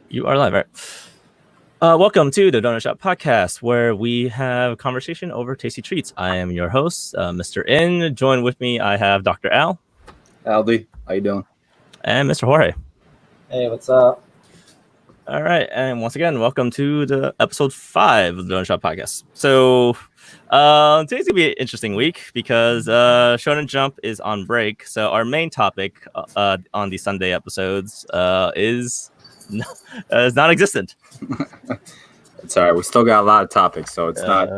You are live, right? Welcome to the Donut Shop Podcast, where we have a conversation over tasty treats. I am your host, Mr. N. Join with me, I have Dr. Al. Aldi, how you doing? And Mr. Jorge. Hey, what's up? All right, and once again, welcome to the episode 5 of the Donut Shop Podcast. So, today's gonna be an interesting week because Shonen Jump is on break. So, our main topic on the Sunday episodes is non-existent. It's all right. We still got a lot of topics, so it's not.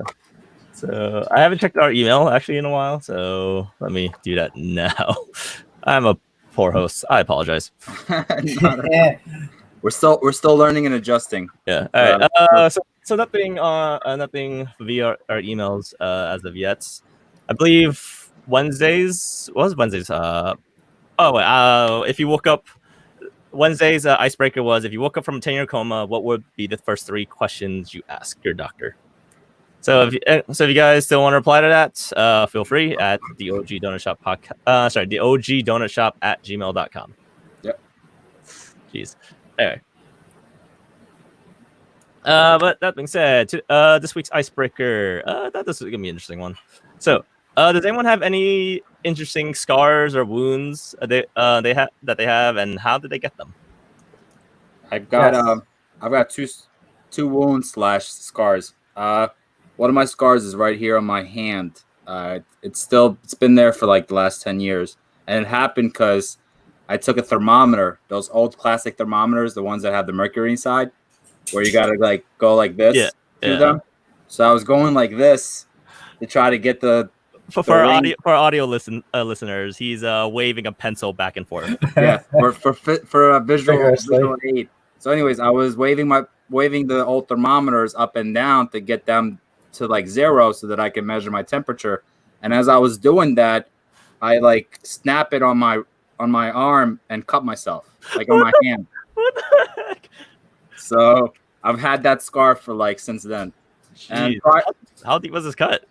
So I haven't checked our email actually in a while, so let me do that now. I'm a poor host. I apologize. We're still learning and adjusting. Yeah. All right. So nothing via our emails as of yet. I believe Wednesdays. What was Wednesdays? If you woke up. Wednesday's icebreaker was, if you woke up from a 10-year coma, what would be the first 3 questions you ask your doctor? So if you guys still want to reply to that, feel free at the OG Donut Shop podcast. The OG Donut Shop at gmail.com. Yep. Jeez. Anyway. But that being said, this week's icebreaker, this is gonna be an interesting one. So, does anyone have any interesting scars or wounds they have, and how did they get them? I've got two wounds / scars. One of my scars is right here on my hand. It's been there for like the last 10 years, and it happened because I took a thermometer, those old classic thermometers, the ones that have the mercury inside, where you gotta like go like this to them. So I was going like this to try to get the. For audio listeners, he's waving a pencil back and forth. Yeah, for a visual aid. So, anyways, I was waving the old thermometers up and down to get them to like 0 so that I can measure my temperature. And as I was doing that, I like snap it on my arm and cut myself, like on my hand. What the heck? So I've had that scar for like since then. And how deep was this cut?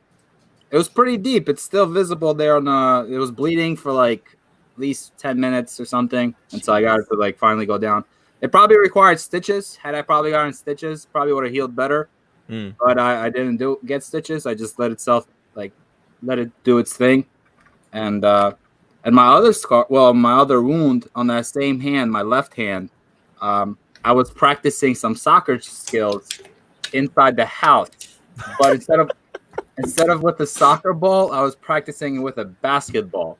It was pretty deep. It's still visible there it was bleeding for like at least 10 minutes or something until I got it to like finally go down. It probably required stitches. Had I probably gotten stitches, probably would have healed better. But I didn't get stitches. I just let it do its thing. And my other scar, my other wound on that same hand, my left hand, I was practicing some soccer skills inside the house. But instead of with the soccer ball, I was practicing with a basketball.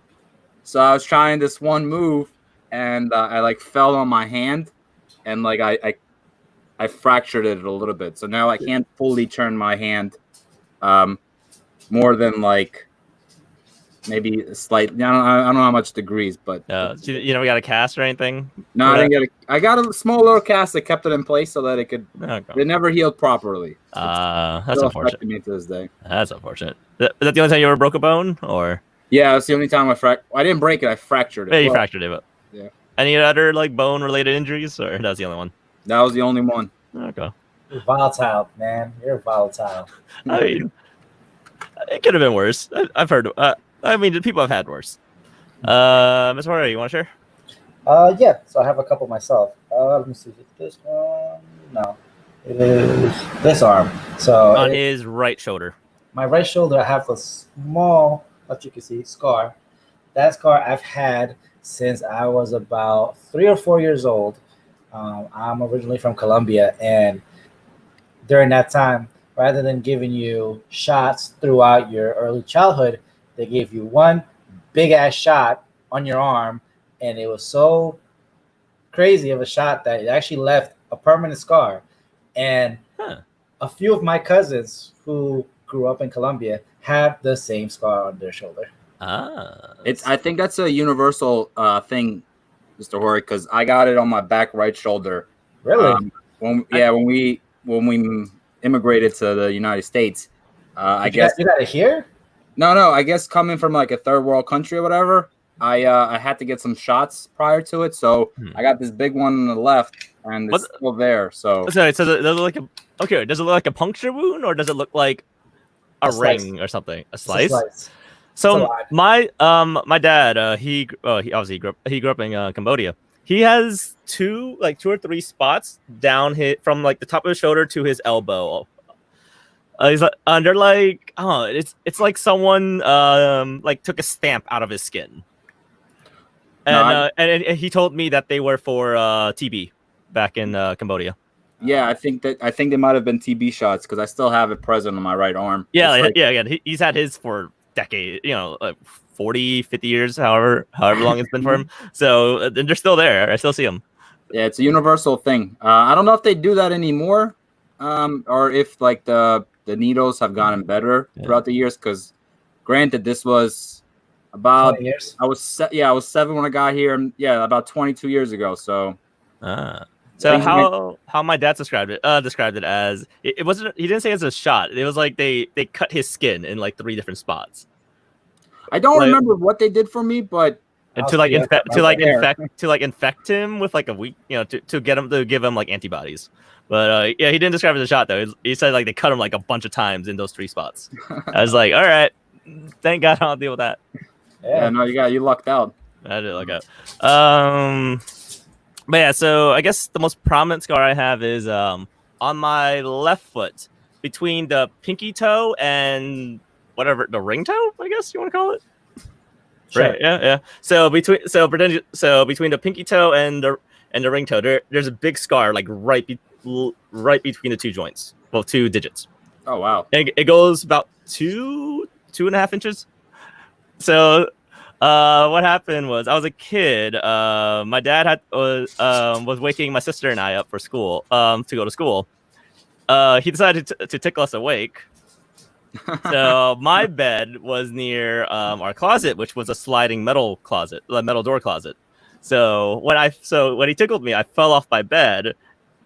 So I was trying this one move, and I like fell on my hand, and like I fractured it a little bit. So now I can't fully turn my hand, more than like maybe a slight. I don't know how much degrees, but you never got a cast or anything? No, I didn't get I got a small little cast that kept it in place so that it could. Okay. It never healed properly. That's unfortunate. Me to this day. That's unfortunate. Is that the only time you ever broke a bone, or? Yeah, that's the only time I didn't break it. I fractured it. Yeah, you fractured it. But yeah. Any other like bone-related injuries, or that was the only one? That was the only one. Okay. You're volatile, man. You're volatile. I mean, it could have been worse. I've heard. I mean, people have had worse. Ms. Warrior, you want to share? Yeah. So I have a couple myself. Let me see. Is it this one? No, it is this arm. So on his right shoulder. My right shoulder, I have a small, as you can see, scar. That scar I've had since I was about 3 or 4 years old. I'm originally from Colombia, and during that time, rather than giving you shots throughout your early childhood, they gave you one big ass shot on your arm, and it was so crazy of a shot that it actually left a permanent scar. And a few of my cousins who grew up in Colombia have the same scar on their shoulder. I think that's a universal thing, Mr. Jorge, because I got it on my back right shoulder. Really? When we immigrated to the United States, I guess you got it here. No. I guess coming from like a third world country or whatever, I had to get some shots prior to it, so I got this big one on the left, and it's still there. So sorry. So does it look like a puncture wound, or does it look like a ring or something? A slice. So my dad, he grew up in Cambodia. he has two or three spots down from like the top of his shoulder to his elbow. He's like, they're like, oh, it's like someone like took a stamp out of his skin. And and he told me that they were for TB back in Cambodia. Yeah, I think they might have been TB shots because I still have it present on my right arm. Yeah, he's had his for decades, like 40, 50 years, however long it's been for him. So they're still there. I still see them. Yeah, it's a universal thing. I don't know if they do that anymore, or if like the needles have gotten better throughout the years. Because granted, this was about 20 years. I was 7 when I got here. And yeah, about 22 years ago. So. So how my dad described it as it wasn't, he didn't say it's a shot. It was like they cut his skin in like 3 different spots. I don't remember what they did for me, but and to infect him with like a week, to get him to give him like antibodies. But he didn't describe it as a shot though. He said like they cut him like a bunch of times in those 3 spots. I was like, all right, thank God I'll deal with that. Yeah, no, you lucked out. I did luck out. But yeah, so I guess the most prominent scar I have is on my left foot, between the pinky toe and whatever the ring toe, I guess you want to call it. Sure. Right? Yeah. So between the pinky toe and the ring toe, there's a big scar like right between the 2 joints, 2 digits. Oh wow! And it goes about 2.5 inches. So. What happened was I was a kid. My dad was waking my sister and I up for school, to go to school. He decided to tickle us awake. So my bed was near our closet, which was a sliding metal door closet. So when he tickled me, I fell off my bed.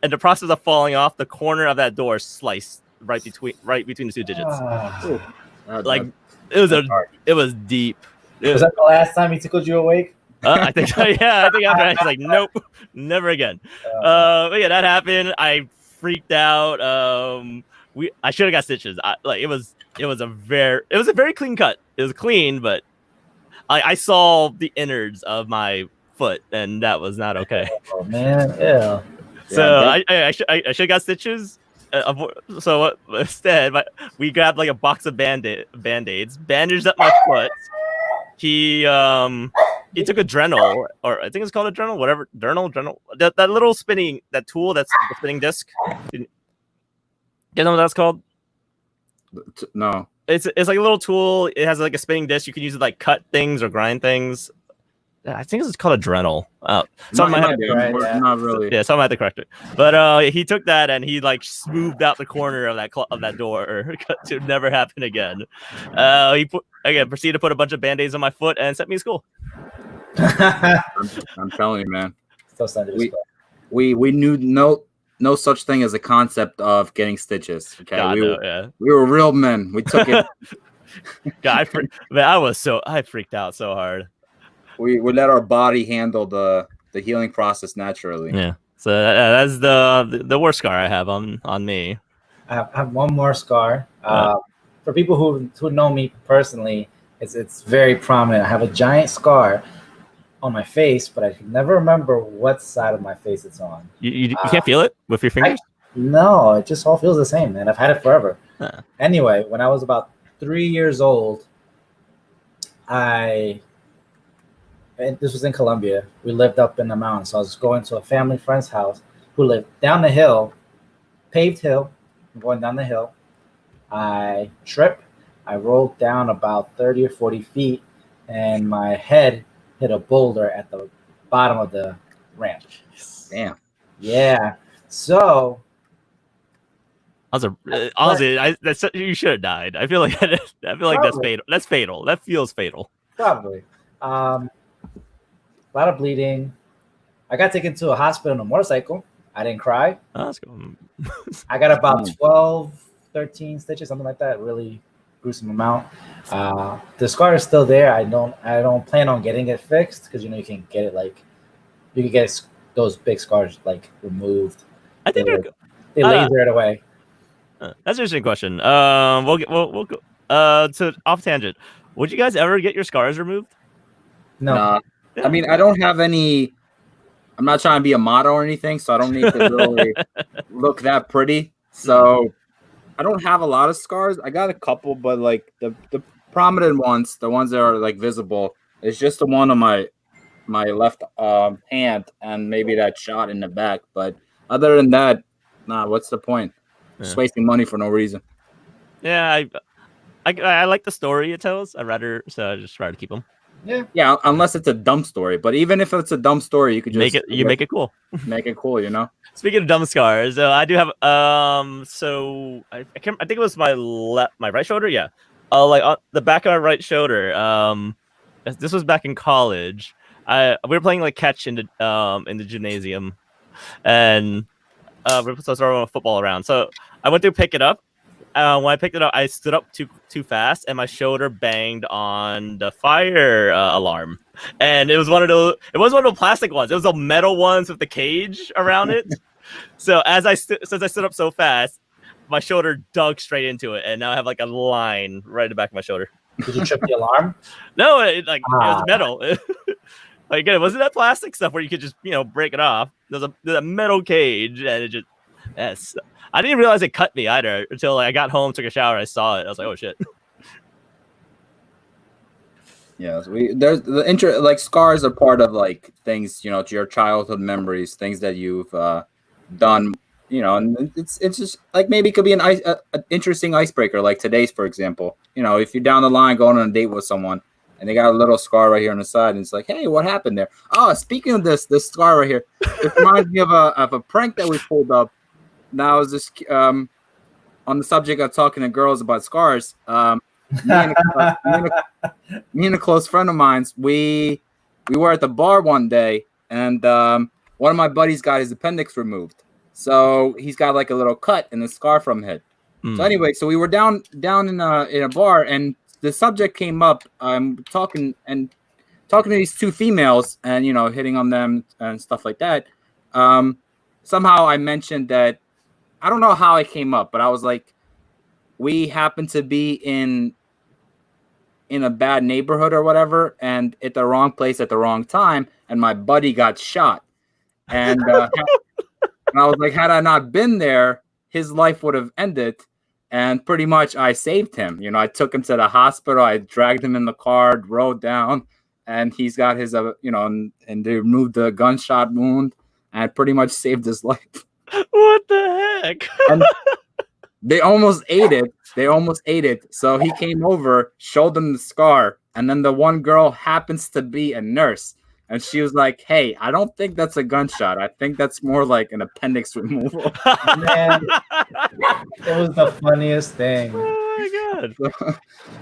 In the process of falling off, the corner of that door sliced right between the 2 digits. It was deep. Was that the last time he tickled you awake? I think so. Yeah, I think after that, he's like, nope, never again. But yeah, that happened. I freaked out. I should have got stitches. It was a very clean cut. It was clean, but I saw the innards of my foot, and that was not okay. Oh man, yeah. So I should have got stitches. So instead, we grabbed like a box of band-aids, bandaged up my foot. He took a Dremel, or I think it's called a Dremel, whatever. Dremel. That little spinning, that tool that's the spinning disc. You know what that's called? No. It's like a little tool. It has like a spinning disc. You can use it like cut things or grind things. I think it's called a Dremel. Someone might have not really. Yeah, someone had to correct it. But he took that and he like smoothed out the corner of that door to never happen again. He proceeded to put a bunch of band-aids on my foot and sent me to school. I'm telling you, man. We knew no such thing as a concept of getting stitches. Okay, God, we were real men. We took it. God, I freaked out so hard. We let our body handle the healing process naturally. Yeah. So that's the worst scar I have on me. I have one more scar. For people who know me personally, it's very prominent. I have a giant scar on my face, but I can never remember what side of my face it's on. You can't feel it with your fingers? No, it just all feels the same, man. I've had it forever. Anyway, when I was about 3 years old, and this was in Colombia. We lived up in the mountains. So I was going to a family friend's house who lived down the hill, paved hill. I'm going down the hill. I tripped. I rolled down about 30 or 40 feet, and my head hit a boulder at the bottom of the ramp. Damn. Yeah. So. Honestly, you should have died. I feel like that's fatal. That's fatal. That feels fatal. Probably. A lot of bleeding. I got taken to a hospital on a motorcycle. I didn't cry. Oh, that's cool. I got about 12, 13 stitches, something like that. Really gruesome amount. The scar is still there. I don't plan on getting it fixed because you can get it you can get those big scars removed. I think they laser it away. That's an interesting question. We'll go to off tangent. Would you guys ever get your scars removed? No. I mean, I don't have any I'm not trying to be a model or anything, so I don't need to really look that pretty. So I don't have a lot of scars. I got a couple, but like the prominent ones, the ones that are like visible, is just the one on my left hand and maybe that shot in the back. But other than that, nah, what's the point? Just wasting money for no reason. Yeah, I like the story it tells. I just try to keep them. Yeah, unless it's a dumb story. But even if it's a dumb story, you could just make it cool. Make it cool, you know. Speaking of dumb scars, I do have so I think it was my right shoulder, yeah. Like on the back of my right shoulder. This was back in college. We were playing like catch in the gymnasium, and we were throwing a football around. So I went to pick it up. When I picked it up, I stood up too fast, and my shoulder banged on the fire alarm. And it was one of those. It wasn't one of the plastic ones. It was the metal ones with the cage around it. So since I stood up so fast, my shoulder dug straight into it, and now I have like a line right in the back of my shoulder. Did you trip the alarm? No, it was metal. Like again, it wasn't that plastic stuff where you could just break it off. There's a metal cage, and it just I didn't realize it cut me either until I got home, took a shower, I saw it. I was like, oh shit. Yeah, there's the like scars are part of like things, your childhood memories, things that you've done, and it's just like maybe it could be an interesting icebreaker like today's, for example. If you're down the line going on a date with someone and they got a little scar right here on the side, and it's like, hey, what happened there? Oh, speaking of this scar right here, it reminds me of a prank that we pulled up. Now, I was just on the subject of talking to girls about scars. Me and a close friend of mine's, we were at the bar one day, and one of my buddies got his appendix removed. So he's got like a little cut and a scar from it. So anyway, so we were down in a bar, and the subject came up. I'm talking to these two females, and hitting on them and stuff like that. Somehow I mentioned that. I don't know how it came up, but I was like, we happen to be in a bad neighborhood or whatever, and at the wrong place at the wrong time, and my buddy got shot. And, and I was like, had I not been there, his life would have ended. And pretty much I saved him. I took him to the hospital. I dragged him in the car, rode down, and he's got his, and they removed the gunshot wound, and I pretty much saved his life. What the heck? And they almost ate it. So he came over, showed them the scar, and then the one girl happens to be a nurse, and she was like, "Hey, I don't think that's a gunshot. I think that's more like an appendix removal." Man, it was the funniest thing. Oh my god,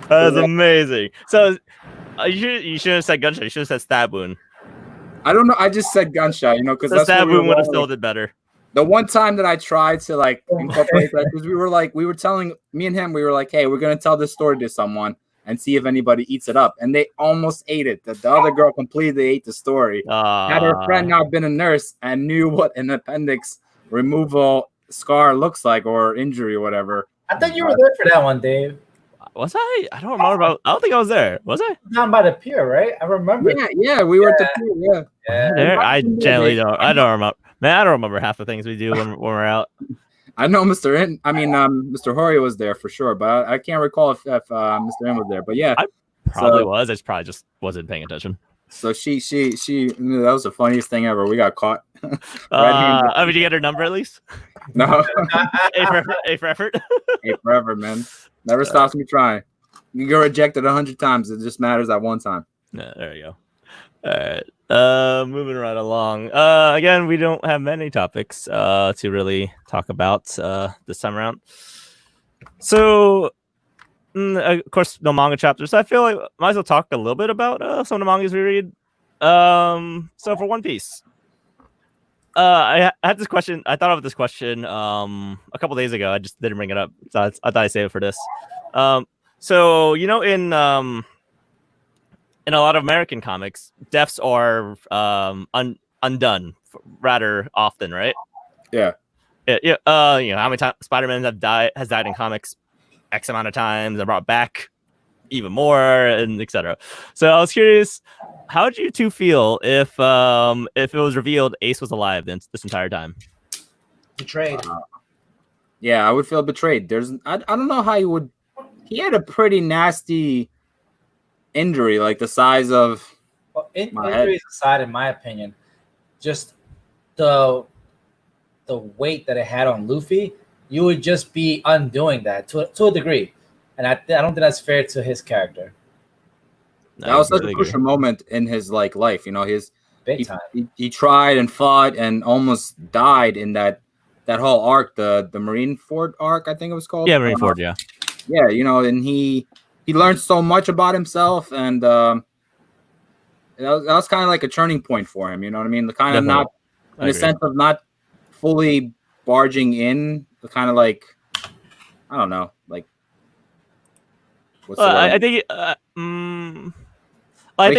that was amazing. So you shouldn't have said gunshot. You should have said stab wound. I don't know. I just said gunshot, because the stab wound would have filled it better. The one time that I tried to like incorporate that, because we were telling me and him, we were like, hey, we're gonna tell this story to someone and see if anybody eats it up, and they almost ate it. The other girl completely ate the story. Had her friend not been a nurse and knew what an appendix removal scar looks like or injury or whatever. I thought you were there for that one, Dave. Was I? I don't remember. I don't think I was there. Was I? Down by the pier, right? I remember. Yeah, we were at the pier. Yeah. I generally don't. I don't remember. Man, I don't remember half the things we do when we're out. I know Mr. Hori was there for sure, but I can't recall if Mr. M was there. But yeah, I probably was. I probably just wasn't paying attention. So she that was the funniest thing ever. We got caught. Did you get her number at least? No. A for effort. A forever, man. Never stops me trying. You get rejected 100 times. It just matters that one time. Yeah, there you go. All right. Moving right along. Again, we don't have many topics to really talk about this time around. So, of course, no manga chapters. So I feel like I might as well talk a little bit about some of the mangas we read. So for One Piece, I had this question. I thought of this question a couple days ago. I just didn't bring it up. So I thought I'd save it for this. So in a lot of American comics, deaths are undone rather often, right? Yeah. Yeah. How many times Spider-Man has died in comics X amount of times and brought back. even more, and etc. So I was curious, how would you two feel if it was revealed Ace was alive this entire time? Betrayed. Yeah, I would feel betrayed. I don't know how he would. He had a pretty nasty injury, like the size of Well, my head. injuries aside, in my opinion, just the weight that it had on Luffy, you would just be undoing that to a degree, and I don't think that's fair to his character. That was such a crucial moment in his life. Big time. He tried and fought and almost died in that whole arc, the Marineford arc, I think it was called. Yeah, Marineford. Yeah. Yeah, and he learned so much about himself, and that was kind of like a turning point for him. You know what I mean? The kind of not in the sense of not fully barging in, the kind of like, I don't know, like. I think. I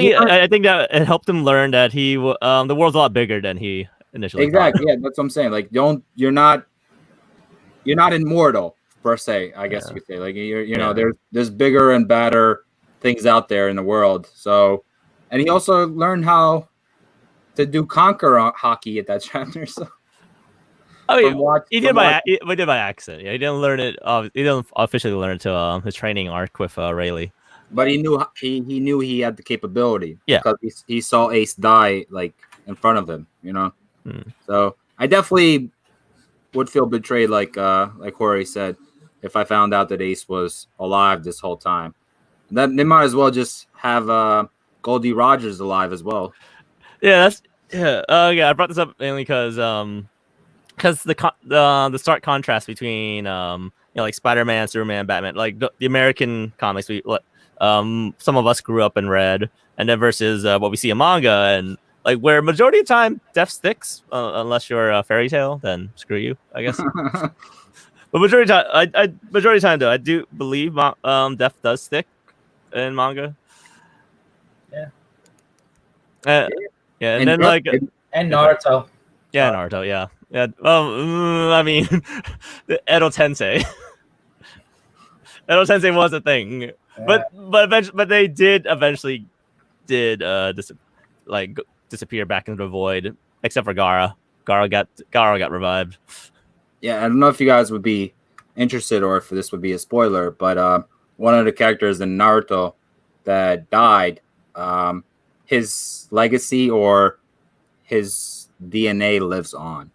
think that it helped him learn that the world's a lot bigger than he initially thought. Yeah, that's what I'm saying. Like, you're not immortal per se. I guess you could say. Like, you know, there's bigger and badder things out there in the world. So, and he also learned how to do conquer hockey at that chapter. So. He did by accident. Yeah, he didn't learn it. He didn't officially learn it to his training arc with Rayleigh. But he knew he had the capability. Yeah, because he saw Ace die like in front of him. You know, so I definitely would feel betrayed, like Jorge said, if I found out that Ace was alive this whole time. Then they might as well just have Goldie Rogers alive as well. Yeah, I brought this up mainly because the stark contrast between like Spider-Man, Superman, Batman, like the American comics some of us grew up and read, and then versus what we see in manga, and like where majority of the time death sticks, unless you're a fairy tale, then screw you, I guess. But majority of the time though, I do believe death does stick in manga. Yeah. And then like and Naruto. Yeah, Naruto. Yeah. I mean, the Edo Tensei. Edo Tensei was a thing, but they did eventually disappear back into the void, except for Gaara. Gaara got revived. Yeah, I don't know if you guys would be interested or if this would be a spoiler, but one of the characters in Naruto that died, his legacy or his DNA lives on.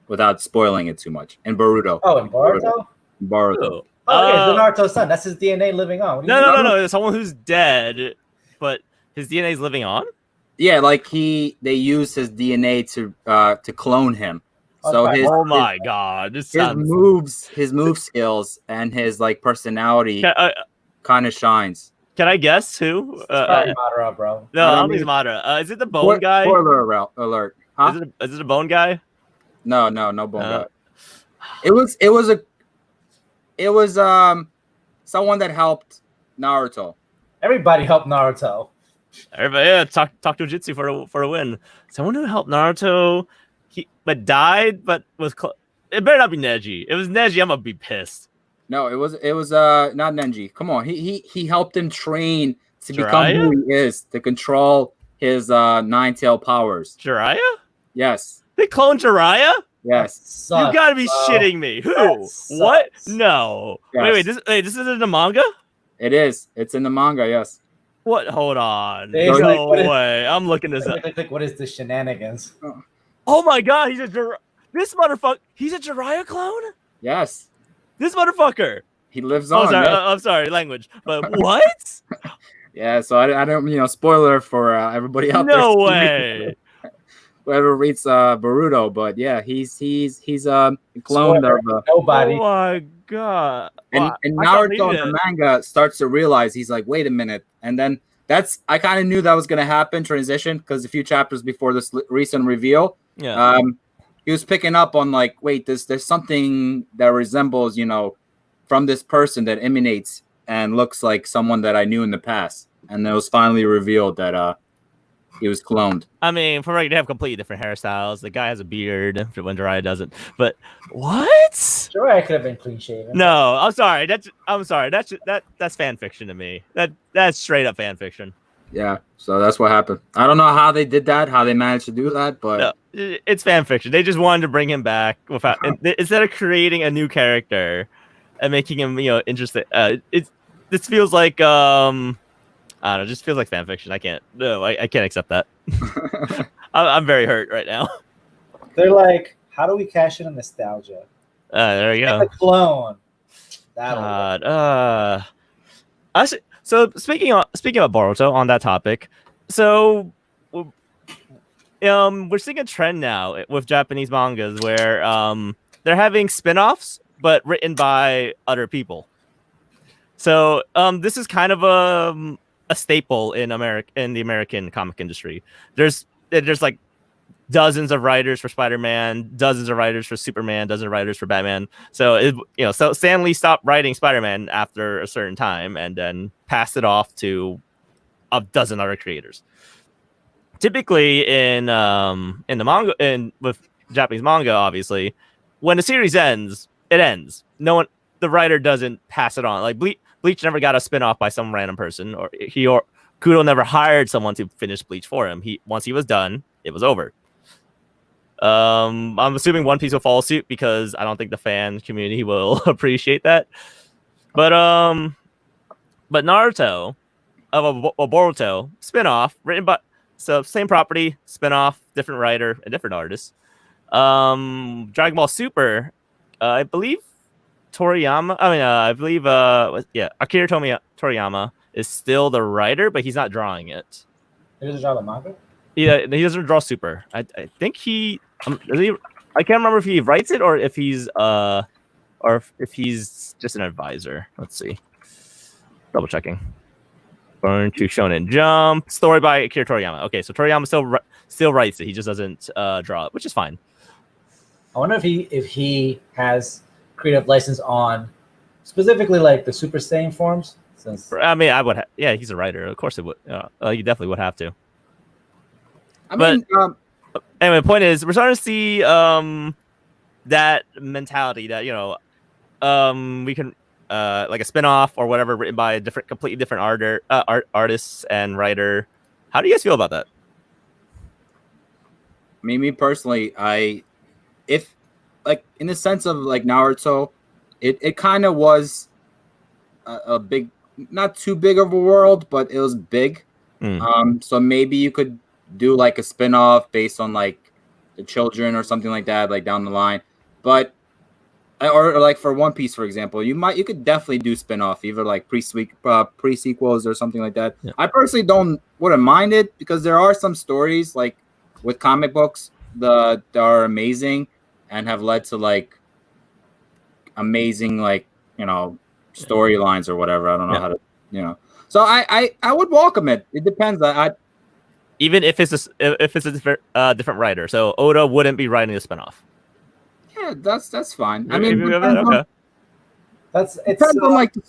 Without spoiling it too much. And Boruto. Oh, and Boruto? Boruto. Oh, okay, the Naruto's son. That's his DNA living on. No. Someone who's dead, but his DNA is living on? Yeah, like they use his DNA to clone him. So oh my god, his move skills and his like personality kind of shines. Can I guess who? Madara, bro. No, I don't think it's Madara. Is it the bone guy? Spoiler alert. Huh? Is it a bone guy? No bone guy. It was someone that helped Naruto. Everybody helped Naruto. Everybody, talk Jujutsu for a win. Someone who helped Naruto, but died, but was it better not be Neji. It was Neji, I'm gonna be pissed. No, it was not Neji. Come on, he helped him train to become who he is, to control his nine-tail powers. Jiraiya? Yes. They cloned Jiraiya? Yes. You gotta be shitting me. Who? What? No. Yes. Wait, this is in the manga? It is. It's in the manga, yes. What? Hold on. No way. I'm looking this up. What is the shenanigans? Oh my god, this motherfucker, he's a Jiraiya clone? Yes. This motherfucker. He lives on. I'm sorry, language. But what? Yeah, so I don't, spoiler for everybody out there. No way. Whoever reads Boruto, but yeah, he's a clone of nobody. Oh my god! And Naruto in the manga starts to realize, he's like, wait a minute, and then I kind of knew that was gonna happen, transition, because a few chapters before this recent reveal, he was picking up on like, wait, there's something that resembles, from this person that emanates and looks like someone that I knew in the past, and it was finally revealed that He was cloned. I mean, for they have completely different hairstyles. The guy has a beard, when Jiraiya doesn't. But what? Jiraiya could have been clean shaven. No, I'm sorry. That's fan fiction to me. That's straight up fan fiction. Yeah, so that's what happened. I don't know how they did that, how they managed to do that, but No, it's fan fiction. They just wanted to bring him back without instead of creating a new character and making him, interesting. This feels like I don't know, just feels like fan fiction. I can't accept that. I'm very hurt right now. They're like, how do we cash in on nostalgia? There you go. A clone. God. So speaking of Boruto, on that topic, so we're seeing a trend now with Japanese mangas where they're having spin-offs but written by other people. So this is kind of a staple in the American comic industry. There's like dozens of writers for Spider-Man, dozens of writers for Superman, dozens of writers for Batman. So so Stan Lee stopped writing Spider-Man after a certain time and then passed it off to a dozen other creators. Typically in the manga and with Japanese manga, obviously, when the series ends, it ends. The writer doesn't pass it on. Like Bleach never got a spin-off by some random person, or Kudo never hired someone to finish Bleach for him. Once he was done, it was over. I'm assuming One Piece will follow suit because I don't think the fan community will appreciate that. But Naruto of a Boruto spin-off written by same property, spin-off, different writer, a different artist. Dragon Ball Super, I believe Toriyama. Akira Toriyama is still the writer, but he's not drawing it. He doesn't draw the manga? Yeah, he doesn't draw Super. I think I can't remember if he writes it or if he's just an advisor. Let's see. Double checking. Burn to Shonen Jump. Story by Akira Toriyama. Okay, so Toriyama still writes it. He just doesn't draw it, which is fine. I wonder if he has creative license on specifically like the Super Saiyan forms. I mean, I would. Yeah, he's a writer. Of course, it would. You definitely would have to. Anyway, the point is, we're starting to see that mentality that we can like a spin-off or whatever written by a completely different artists and writer. How do you guys feel about that? Me personally, if like in the sense of like Naruto, it kind of was a big, not too big of a world, but it was big. So maybe you could do like a spin-off based on like the children or something like that, like down the line. But or like for One Piece, for example, you could definitely do spin-off, either like pre-sequels or something like that. Yeah. I personally wouldn't mind it because there are some stories like with comic books that are amazing and have led to like amazing like storylines or whatever. I don't know how to So I would welcome it. It depends. Even if it's a different writer, so Oda wouldn't be writing a spinoff. Yeah, that's fine. I mean, it depends on like the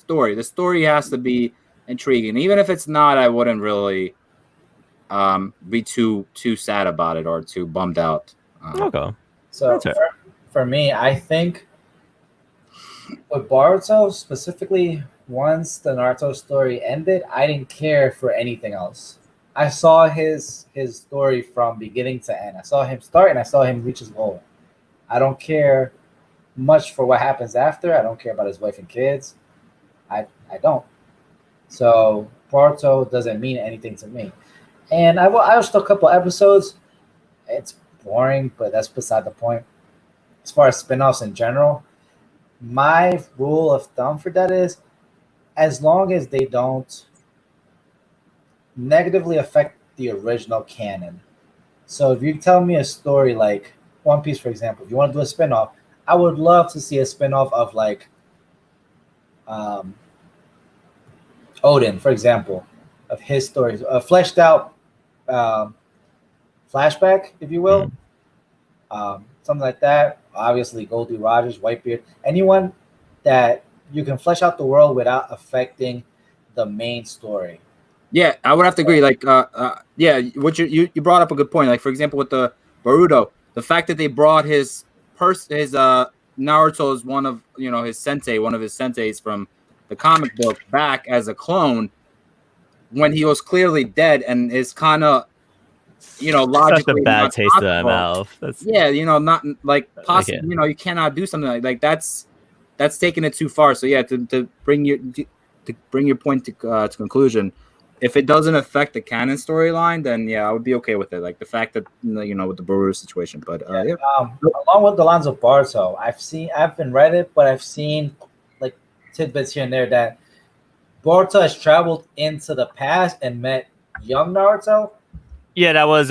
story. The story has to be intriguing. Even if it's not, I wouldn't really be too sad about it or too bummed out. Okay. So for me, I think with Boruto specifically, once the Naruto story ended, I didn't care for anything else. I saw his story from beginning to end. I saw him start and I saw him reach his goal. I don't care much for what happens after. I don't care about his wife and kids. I don't. So Boruto doesn't mean anything to me. And I watched a couple episodes. It's boring, but that's beside the point. As far as spinoffs in general, my rule of thumb for that is as long as they don't negatively affect the original canon. So if you tell me a story like One Piece, for example, if you want to do a spinoff, I would love to see a spinoff of like Odin, for example, of his stories, a fleshed out flashback, if you will. Something like that. Obviously, Goldie Rogers, Whitebeard, anyone that you can flesh out the world without affecting the main story. Yeah, I would have to agree. Like, yeah, what you brought up a good point. Like, for example, with the Boruto, the fact that they brought his Naruto's one of his senseis from the comic book back as a clone when he was clearly dead and is kind of Such a logically bad not taste in my possible. mouth. That's Yeah, not like possible. can't. You cannot do something like that's taking it too far. So yeah, to bring your point to conclusion, if it doesn't affect the canon storyline, then yeah, I would be okay with it. Like the fact that with the Boruto situation, but yeah. Along with the lines of Boruto, I haven't read it, but I've seen like tidbits here and there that Boruto has traveled into the past and met young Naruto. Yeah, that was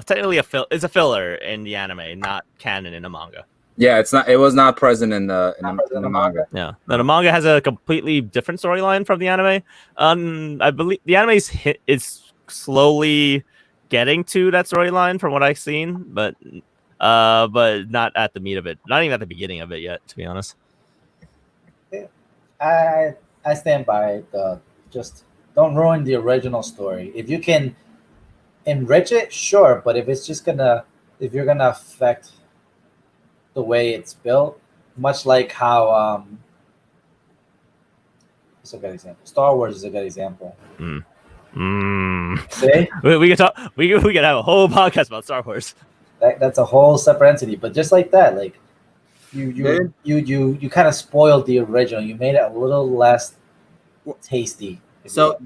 technically it's a filler in the anime, not canon in the manga. Yeah, it was not present in the manga. Yeah, now, the manga has a completely different storyline from the anime. I believe the anime is slowly getting to that storyline from what I've seen, but not at the meat of it, not even at the beginning of it yet, to be honest. I stand by just don't ruin the original story. If you can enrich it, sure, but if you're gonna affect the way it's built, much like how it's a good example. Star Wars is a good example. See? We can talk. We can have a whole podcast about Star Wars. That's a whole separate entity. But just like that, like you kind of spoiled the original. You made it a little less tasty. So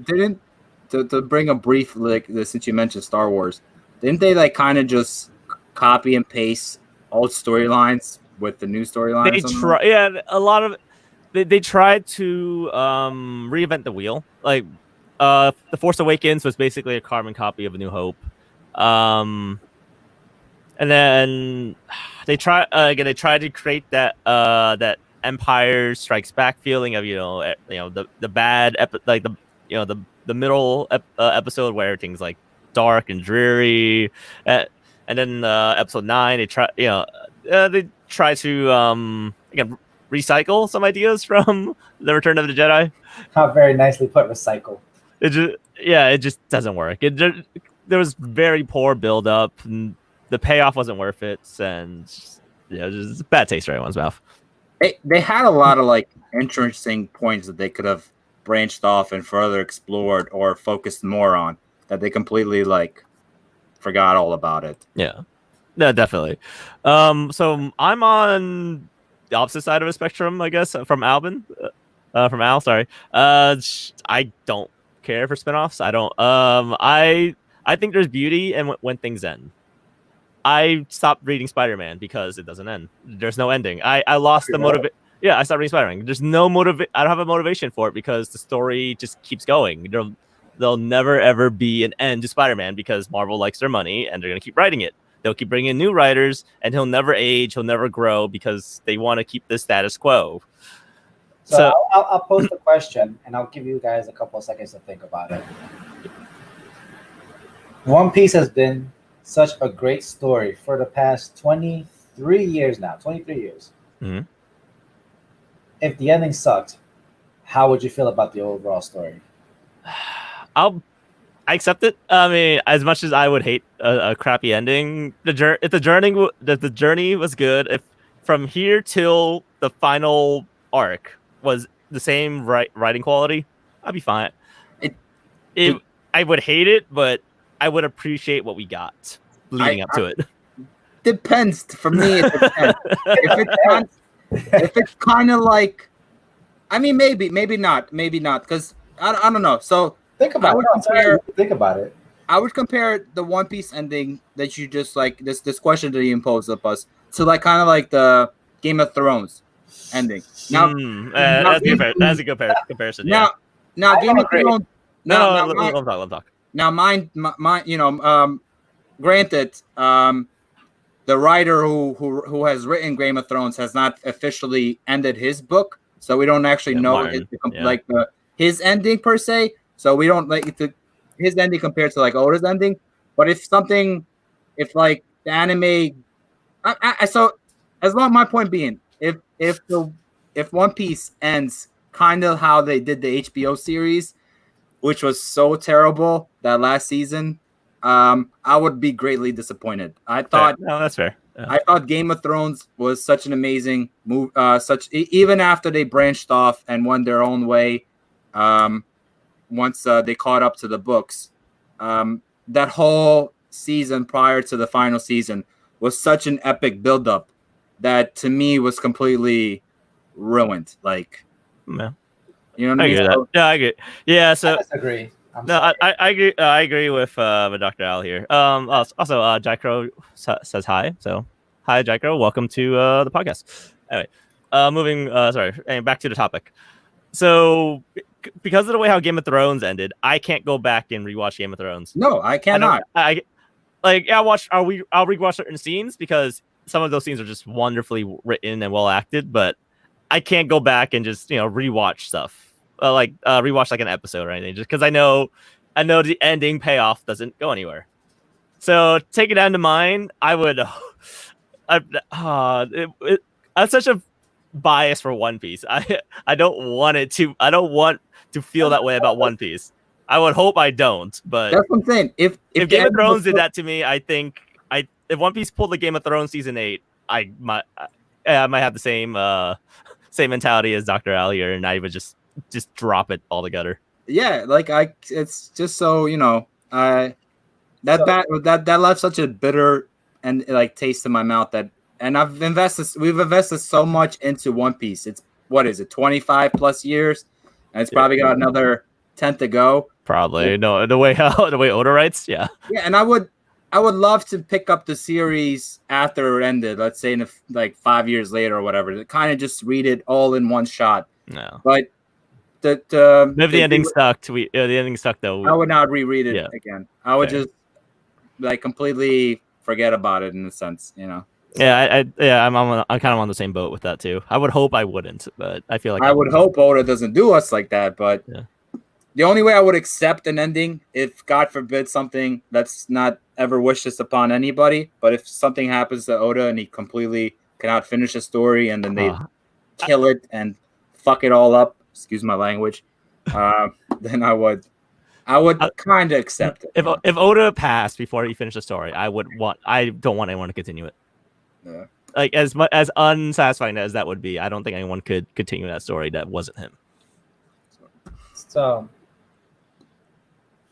to bring a brief since you mentioned Star Wars, didn't they like kind of just copy and paste old storylines with the new storyline? A lot of they tried to reinvent the wheel. Like The Force Awakens was basically a carbon copy of A New Hope. And then they tried to create that Empire Strikes Back feeling of the bad the middle episode where everything's like dark and dreary, and then episode 9 they try to again recycle some ideas from the Return of the Jedi. How very nicely put, recycle. It just doesn't work. There was very poor build up, and the payoff wasn't worth it, and just bad taste in everyone's mouth. They had a lot of like interesting points that they could have branched off and further explored or focused more on that they completely like forgot all about it. Yeah, no, definitely. So I'm on the opposite side of the spectrum, I guess, from Al. Sorry. I don't care for spinoffs. I don't. I think there's beauty in when things end. I stopped reading Spider-Man because it doesn't end. There's no ending. I lost the motivation. Yeah, I stopped reading Spider-Man. There's no I don't have a motivation for it because the story just keeps going. There'll never ever be an end to Spider-Man because Marvel likes their money and they're gonna keep writing it. They'll keep bringing in new writers, and he'll never age. He'll never grow because they want to keep the status quo. So I'll pose the question, and I'll give you guys a couple of seconds to think about it. One Piece has been such a great story for the past 23 years now. 23 years. Mm-hmm. If the ending sucked, how would you feel about the overall story? I accept it. I mean, as much as I would hate a crappy ending, if the journey was good, if from here till the final arc was the same writing quality, I'd be fine. I would hate it, but I would appreciate what we got leading up to it. Depends. For me, it depends. If it's kind of like, I mean, maybe not, because I don't know. So think about it. Think about it. I would compare the One Piece ending that you just like this question that you imposed upon us to like kind of like the Game of Thrones ending. Now, that's a good comparison. Now, Game of Thrones. Let me talk. Now, mine, granted, the writer who has written Game of Thrones has not officially ended his book, so we don't actually know his ending per se. So we don't like his ending compared to like Oda's ending. But if like the anime, so as long my point being, if One Piece ends kind of how they did the HBO series, which was so terrible that last season, I would be greatly disappointed. I thought no, that's fair. Yeah. I thought Game of Thrones was such an amazing move. Even after they branched off and went their own way, once they caught up to the books, that whole season prior to the final season was such an epic buildup that to me was completely ruined. Like, Yeah. you know what I I mean? agree with that. Yeah, I agree. Yeah, I so disagree. I agree. I agree with Dr. Al here. Also, Jackro says hi. So, hi, Jackro. Welcome to the podcast. Anyway, moving. Sorry, back to the topic. So, because of the way how Game of Thrones ended, I can't go back and rewatch Game of Thrones. No, I cannot. I'll rewatch certain scenes because some of those scenes are just wonderfully written and well acted, but I can't go back and just rewatch stuff. Rewatch like an episode or anything, just because I know the ending payoff doesn't go anywhere. So take it down to mine. I would. I'm such a bias for One Piece. I don't want to feel that way about One Piece. I would hope I don't, but That's what I'm saying. If Game of Thrones did that to me, I think if One Piece pulled the Game of Thrones season 8, I might have the same mentality as Dr. Al here, and I would just drop it altogether. Yeah, it's just so that left such a bitter and like taste in my mouth and we've invested so much into One Piece. It's what is it, 25 plus years, and it's probably got another 10 to go. Probably no, the way Oda writes, yeah. And I would love to pick up the series after it ended. Let's say in 5 years later or whatever, to kind of just read it all in one shot. No, but if the ending sucked. The ending sucked though. I would not reread it again. I would just completely forget about it in a sense, Yeah, I'm kind of on the same boat with that too. I would hope I wouldn't, but I feel like I would hope Oda doesn't do us like that. But the only way I would accept an ending, if God forbid something that's not ever wished this upon anybody, but if something happens to Oda and he completely cannot finish a story and then they kill it and fuck it all up, excuse my language, then I would kind of accept it. If Oda passed before he finished the story, I don't want anyone to continue it. Yeah. Like as unsatisfying as that would be, I don't think anyone could continue that story that wasn't him. So,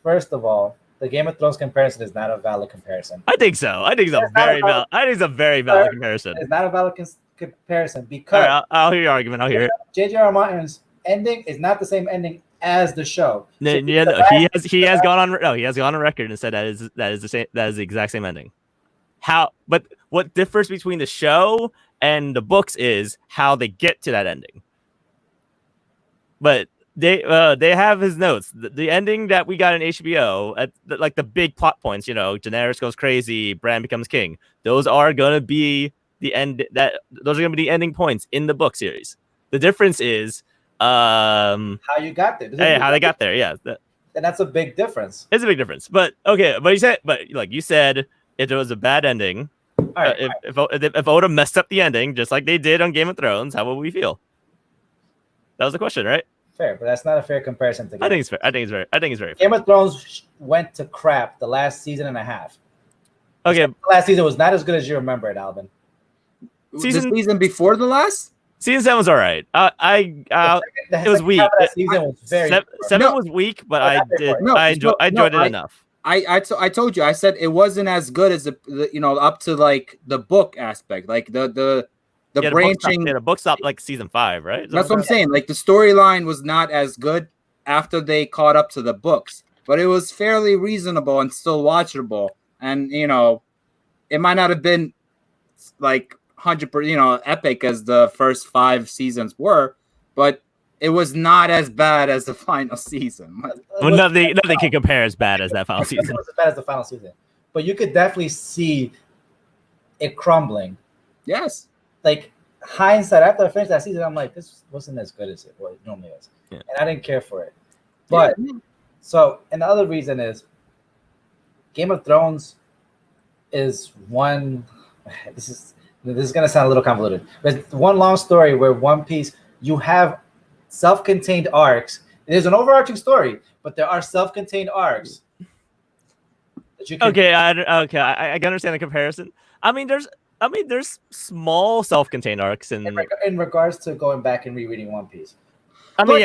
first of all, the Game of Thrones comparison is not a valid comparison. I think so. I think it's a very valid comparison. It's not a valid comparison because right, I'll hear your argument. I'll hear it. J.J.R. Martin's ending is not the same ending as the show. So he has gone on record and said that is the same. That is the exact same ending. But what differs between the show and the books is how they get to that ending. But they have his notes. The ending that we got in HBO, like the big plot points, Daenerys goes crazy, Bran becomes king. Those are gonna be the end. Those are gonna be the ending points in the book series. The difference is how you got there. How they got there. Yeah, and that's a big difference. It's a big difference. But okay, like you said, if there was a bad ending, if Oda messed up the ending just like they did on Game of Thrones, how would we feel? That was the question, right? Fair, but that's not a fair comparison to. I think it's fair. I think it's very fair. Game of Thrones went to crap the last season and a half. Okay, the last season was not as good as you remember it, Alvin. The season before the last? Season 7 was all right. It was weak. Season was very seven was weak, but I enjoyed it enough. I told you, I said it wasn't as good as the up to like the book aspect, like the branching. The book stopped like season 5, right? That's what I'm saying. Like the storyline was not as good after they caught up to the books, but it was fairly reasonable and still watchable. And it might not have been like 100%, epic as the first 5 seasons were, but it was not as bad as the final season. Well, nothing can compare as bad as that final season. It was as bad as the final season, but you could definitely see it crumbling. Yes. Like hindsight, after I finished that season, I'm like, this wasn't as good as it normally is, and I didn't care for it. But so, and the other reason is Game of Thrones is one. This is gonna sound a little convoluted, but it's one long story where One Piece, you have self-contained arcs It is an overarching story, but there are self-contained arcs that you can. Okay, I can understand the comparison. I mean, there's small self-contained arcs In regards to going back and rereading One Piece. I mean,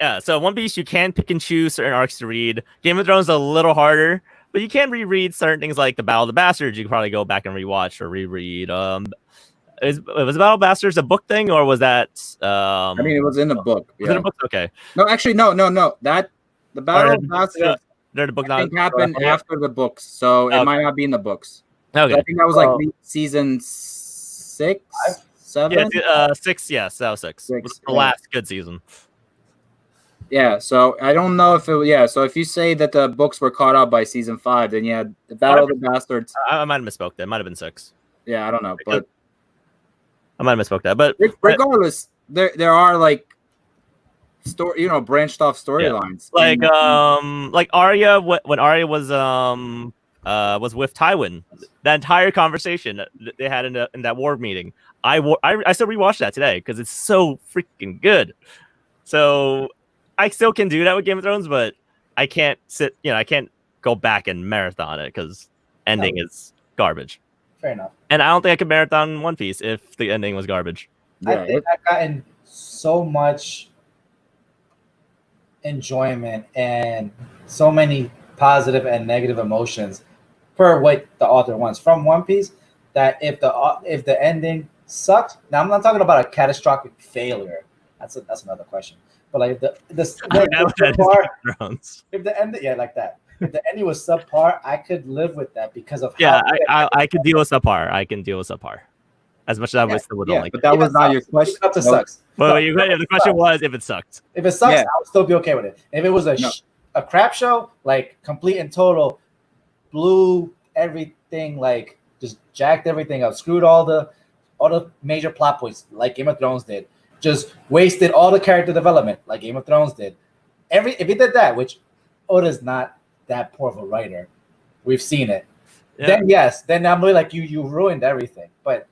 yeah. So One Piece, you can pick and choose certain arcs to read. Game of Thrones is a little harder, but you can reread certain things like the Battle of the Bastards. You can probably go back and rewatch or reread. Was Battle of the Bastards a book thing, or was that? I mean, it was in the book. Was it a book? Okay. No, actually, no. That the Battle of the Bastards. The book I think happened after the books, so it might not be in the books. Okay. So I think that was like season 6, 7. Yeah, 6. Yes, that was 6. It was the last good season. Yeah, so I don't know if it. Yeah, so if you say that the books were caught up by season 5, then yeah, the Battle of the Bastards. I might have misspoke. That might have been 6. Yeah, I don't know, but I might have misspoke that. But regardless, there are like branched off storylines. Like Arya when Arya was with Tywin, that entire conversation that they had in that war meeting. I still rewatched that today because it's so freaking good. So I still can do that with Game of Thrones, but I can't I can't go back and marathon it because ending is garbage. Fair enough. And I don't think I could marathon One Piece if the ending was garbage. I think I've gotten so much enjoyment and so many positive and negative emotions per what the author wants from One Piece that if the ending sucked, now I'm not talking about a catastrophic failure. That's another question. But like if the ending, like that. If the ending was subpar, I could live with that because of I could deal with subpar. I can deal with subpar. As much as I still would like. But that was not your question. It sucks. But the question was if it sucked. If it sucks, I would still be okay with it. If it was a crap show, like complete and total, blew everything, like just jacked everything up, screwed all the major plot points, like Game of Thrones did, just wasted all the character development, like Game of Thrones did. If it did that, which Oda's not that poor of a writer, we've seen it. Yeah. Then I'm really like you ruined everything. But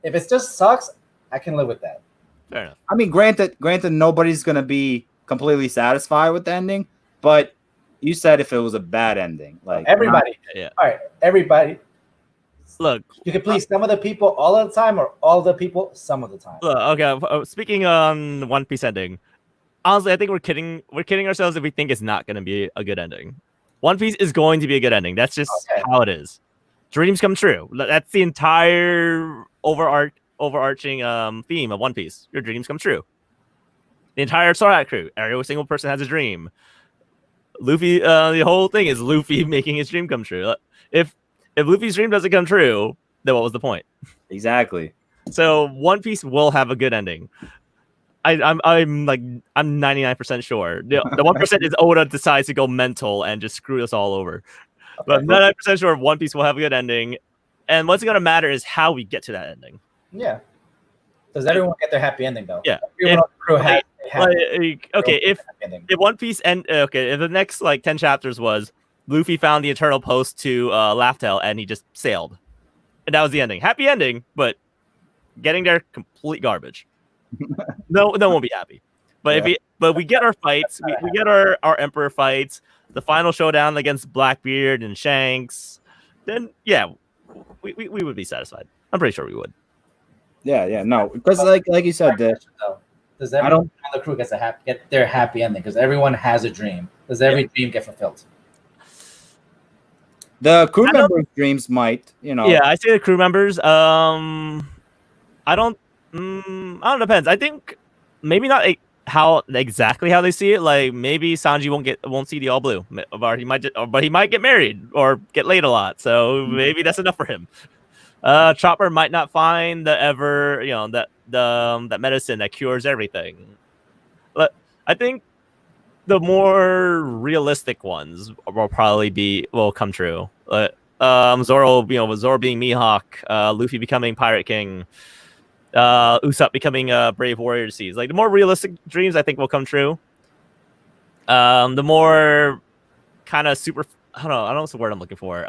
if it just sucks, I can live with that. Fair enough. I mean, granted, nobody's gonna be completely satisfied with the ending, but you said if it was a bad ending, like everybody, all right, everybody. Look, you can please some of the people all of the time, or all the people some of the time. Look, okay, speaking on One Piece ending, honestly, I think we're kidding ourselves if we think it's not going to be a good ending. One Piece is going to be a good ending. That's just how it is. Dreams come true. That's the entire overarching theme of One Piece. Your dreams come true. The entire Sorat crew, every single person has a dream. Luffy, the whole thing is Luffy making his dream come true. If Luffy's dream doesn't come true, then what was the point? Exactly. So One Piece will have a good ending. I'm 99% sure. The 1% is Oda decides to go mental and just screw us all over. Okay. But I'm 99% sure One Piece will have a good ending. And what's going to matter is how we get to that ending. Yeah. Does everyone get their happy ending though? Yeah. If One Piece if the next 10 chapters was Luffy found the Eternal Post to Laugh-Tale and he just sailed, and that was the ending. Happy ending, but getting there complete garbage. No one won't be happy. But we get our fights, we get our Emperor fights, the final showdown against Blackbeard and Shanks, then we would be satisfied. I'm pretty sure we would. Yeah, no, because like you said, does everyone on the crew get their happy ending? Because everyone has a dream. Does every dream get fulfilled? The crew members' dreams might, Yeah, I say the crew members. I don't. Depends. I think maybe not exactly how they see it. Like maybe Sanji won't see the all blue, or he might get married or get laid a lot. So maybe that's enough for him. Chopper might not find that medicine that cures everything. But I think the more realistic ones will come true. Zoro, with Zoro being Mihawk, Luffy becoming Pirate King, Usopp becoming Brave Warrior to Seas. Like the more realistic dreams, I think will come true. The more kind of super, I don't know what's the word I'm looking for.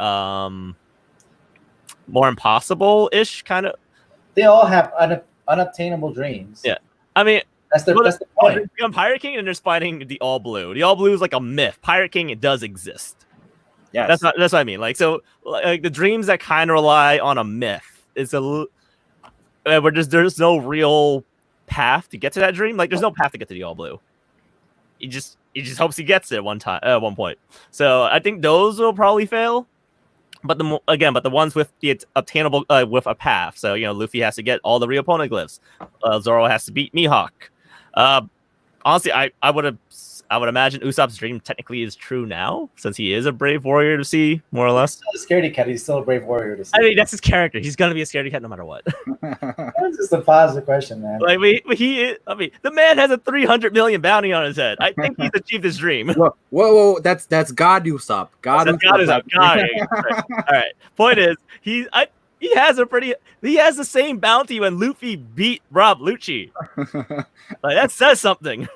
More impossible-ish kind of. They all have unobtainable dreams. Yeah, I mean, That's the Well, point. become Pirate King, and they're fighting the All Blue. The All Blue is like a myth. Pirate King, it does exist. Yes. That's what I mean. Like, so like the dreams that kind of rely on a myth. It's where there's no real path to get to that dream. Like, there's no path to get to the All Blue. He just hopes he gets it one point. So I think those will probably fail. But the ones with the obtainable with a path. So Luffy has to get all the real poneglyphs. Zoro has to beat Mihawk. Honestly, I would imagine Usopp's dream technically is true now, since he is a brave warrior to see, more or less. He's still a scaredy cat. He's still a brave warrior to see. I mean, that's his character. He's gonna be a scaredy cat no matter what. That's just a positive question, man. Like the man has a 300 million bounty on his head. I think he's achieved his dream. Whoa! That's God Usopp. God Usopp. All right. Point is, he has the same bounty when Luffy beat Rob Lucci. Like, that says something.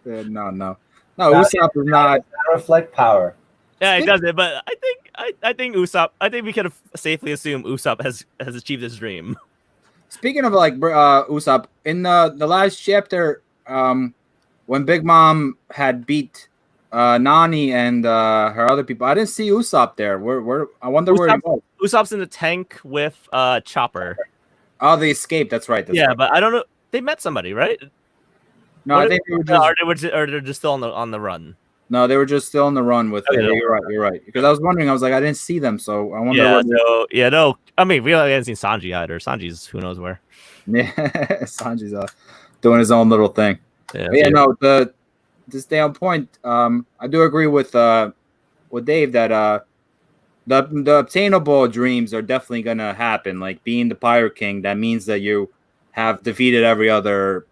No. Usopp is not reflect power. Yeah, he does it, but I think Usopp. I think we can safely assume Usopp has achieved his dream. Speaking of like Usopp, in the last chapter, when Big Mom had beat Nani and her other people, I didn't see Usopp there. Where I wonder where he was. Usopp's in the tank with Chopper. Oh, they escaped. That's right. Right. But I don't know. They met somebody, right? No, I think they were just, or they're just still on the run. No, they were just still on the run with. Okay, you're right. Because I was wondering, I was like, I didn't see them, so I wonder. No. I mean, we haven't seen Sanji either. Sanji's who knows where. Yeah, Sanji's doing his own little thing. To stay on point, I do agree with Dave that the obtainable dreams are definitely gonna happen. Like being the Pirate King, that means that you have defeated every other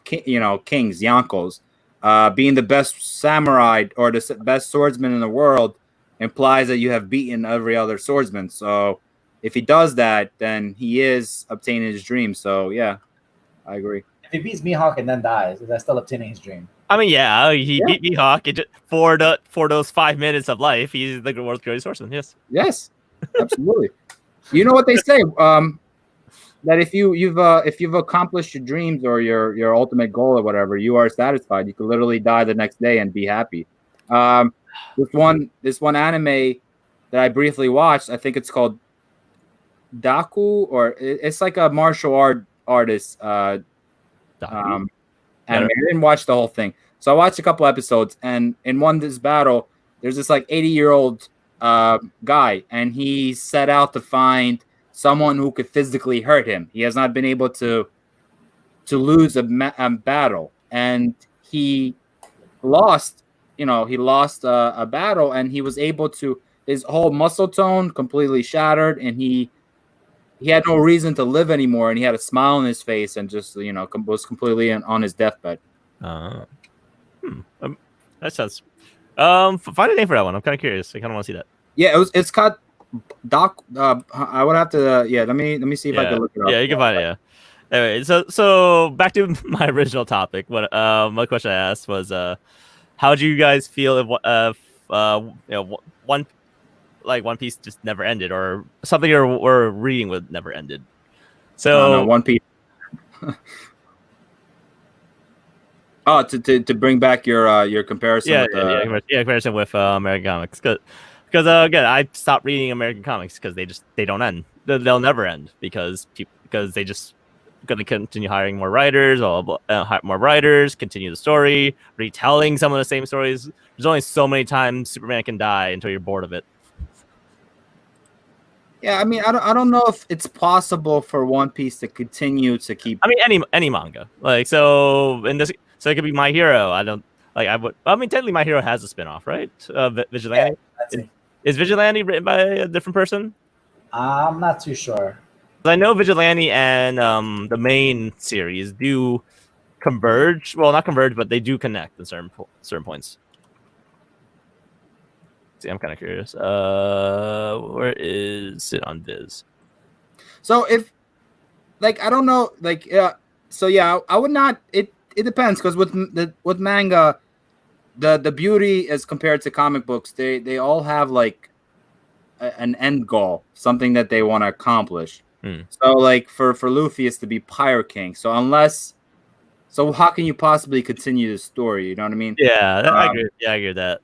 kings, Yonkos. Being the best samurai or the best swordsman in the world implies that you have beaten every other swordsman. So if he does that, then he is obtaining his dream. So yeah, I agree. If he beats Mihawk and then dies, is that still obtaining his dream? I mean, he beat Mihawk for those 5 minutes of life. He's the world's greatest swordsman. Yes, absolutely. You know what they say? That if you've accomplished your dreams or your ultimate goal or whatever, you are satisfied. You could literally die the next day and be happy. This one anime that I briefly watched, I think it's called Daku, or it's like a martial artist. Anime. I didn't watch the whole thing, so I watched a couple episodes. And in this battle, there's this like 80-year-old guy, and he set out to find someone who could physically hurt him. He has not been able to lose a battle, and he lost. He lost a battle, and he was able to. His whole muscle tone completely shattered, and he had no reason to live anymore. And he had a smile on his face, and just was completely on his deathbed. That sounds. Find a name for that one. I'm kind of curious. I kind of want to see that. Yeah, it's called Doc. I would have to. Let me see if I can look it up. Yeah, you can find it. Yeah. Anyway, so back to my original topic. What my question I asked was, how do you guys feel if One Piece just never ended, or something you're reading with never ended? So One Piece. To bring back your comparison. Comparison with American comics, because again, I stopped reading American comics because they don't end. They'll never end because they just going to continue hiring more writers, continue the story, retelling some of the same stories. There's only so many times Superman can die until you're bored of it. Yeah, I mean, I don't know if it's possible for One Piece to continue to keep. I mean, any manga, like so in this, so it could be My Hero. I mean, technically, My Hero has a spinoff, right? Vigilante. Yeah, is Vigilante written by a different person? I'm not too sure. I know Vigilante and the main series do converge. Well, not converge, but they do connect in certain points. See, I'm kind of curious. Where is it on Viz? So if, I don't know, I would not. It depends, because with manga, the beauty as compared to comic books, they all have an end goal, something that they want to accomplish. So for Luffy, it's to be Pirate King. So unless So how can you possibly continue the story? You know what I mean? Yeah, I agree. Yeah, I agree with that.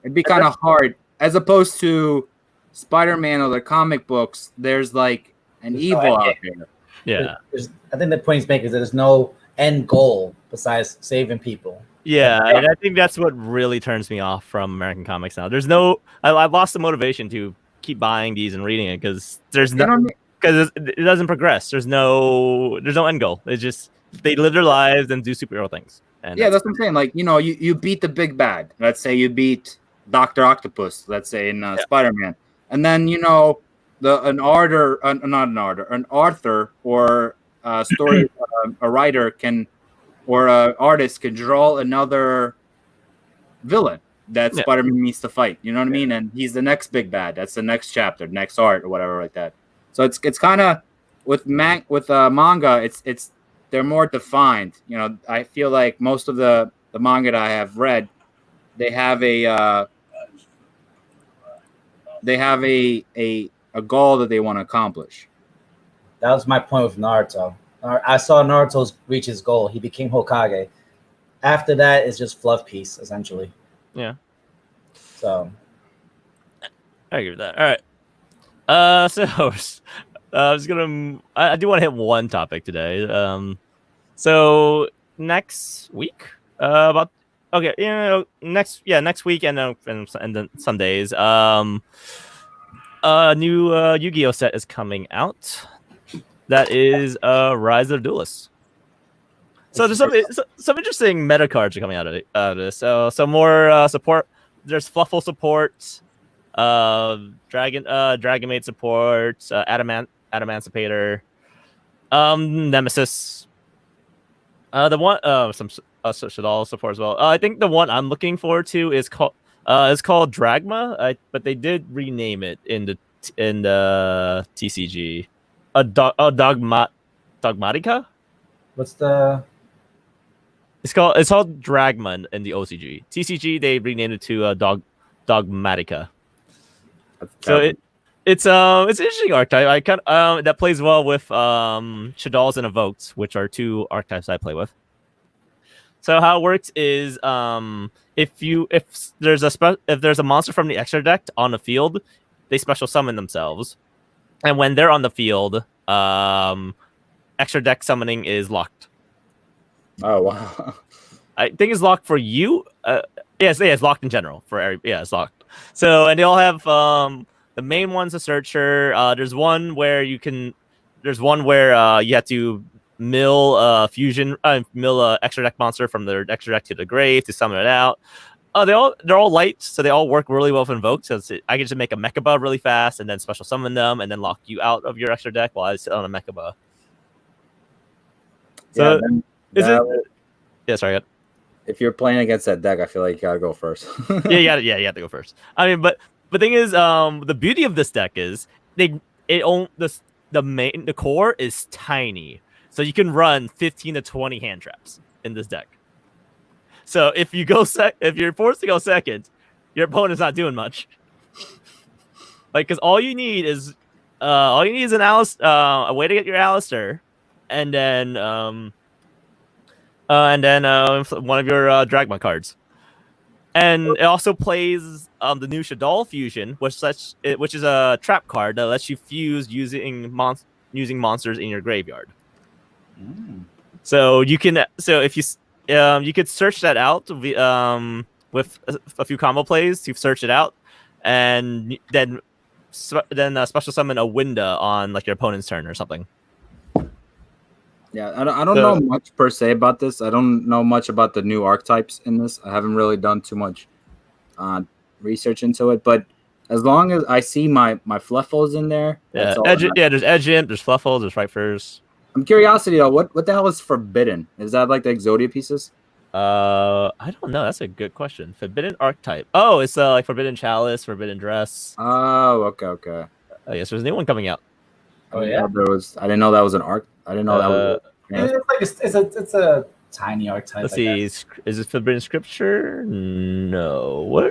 It'd be kind of hard, as opposed to Spider-Man or the comic books. There's like an There's no evil end out there. Yeah. I think the point he's making is that there's no end goal besides saving people. Yeah, and I think that's what really turns me off from American comics now. There's no, I've lost the motivation to keep buying these and reading it because there's no, because it doesn't progress. There's no end goal. It's just they live their lives and do superhero things. And yeah, that's what I'm saying. Like, you know, you beat the big bad. Let's say you beat Dr. Octopus. Let's say in Spider-Man, and then you know an Arthur or a story a writer can. Or an artist can draw another villain that Spider-Man needs to fight. You know what I mean? And he's the next big bad. That's the next chapter, next art, or whatever like that. So it's kind of with manga. It's they're more defined. You know, I feel like most of the manga that I have read, they have a goal that they want to accomplish. That was my point with Naruto. I saw Naruto reach his goal. He became Hokage. After that, it's just fluff piece, essentially. Yeah. So. I agree with that. All right. So I was gonna. I do want to hit one topic today. So next week, about okay, you know, next week and then Sundays. A new Yu-Gi-Oh set is coming out. That is Rise of the Duelists. So there's some interesting meta cards are coming out of this. So some more support. There's Fluffle support, Dragon Maid support, Adamancipator, Nemesis. The one some Shadal support as well. I think the one I'm looking forward to is called Dragma. But they did rename it in the TCG. Dogmatica. What's the? It's called Dragman in the OCG. TCG they renamed it to Dogmatica. So it's an interesting archetype. I kind that plays well with Shadals and Evokes, which are two archetypes I play with. So how it works is if there's a monster from the extra deck on the field, they special summon themselves. And when they're on the field, extra deck summoning is locked. Oh wow! I think it's locked for you. Yes, it's locked in general it's locked. So and they all have the main one's a searcher. There's one where you have to mill extra deck monster from their extra deck to the grave to summon it out. They're all light, so they all work really well with Invoke. So I can just make a Mechaba really fast and then special summon them and then lock you out of your extra deck while I sit on a Mechaba. So sorry. If you're playing against that deck, I feel like you gotta go first. you have to go first. I mean, but the thing is, the beauty of this deck is the core is tiny, so you can run 15 to 20 hand traps in this deck. So if you're forced to go second, your opponent's not doing much. Like, because all you need is a way to get your Alistair, and then one of your Dragma cards. And it also plays the new Shadal Fusion, which is a trap card that lets you fuse using monsters in your graveyard. So you can if you could search that out with a few combo plays to search it out, and then special summon a Winda on like your opponent's turn or something. Yeah, I don't know much per se about this. I don't know much about the new archetypes in this. I haven't really done too much research into it. But as long as I see my Fluffles in there, there's Edge Imp, there's Fluffles, there's Frightfurs. I'm curiosity though. What the hell is Forbidden? Is that like the Exodia pieces? I don't know. That's a good question. Forbidden archetype. Oh, it's like Forbidden Chalice, Forbidden Dress. Oh, okay. Oh yes, there's a new one coming out. Oh yeah, I didn't know that was an arc. I didn't know that was. It's a tiny archetype. Let's see. Is it Forbidden Scripture? No.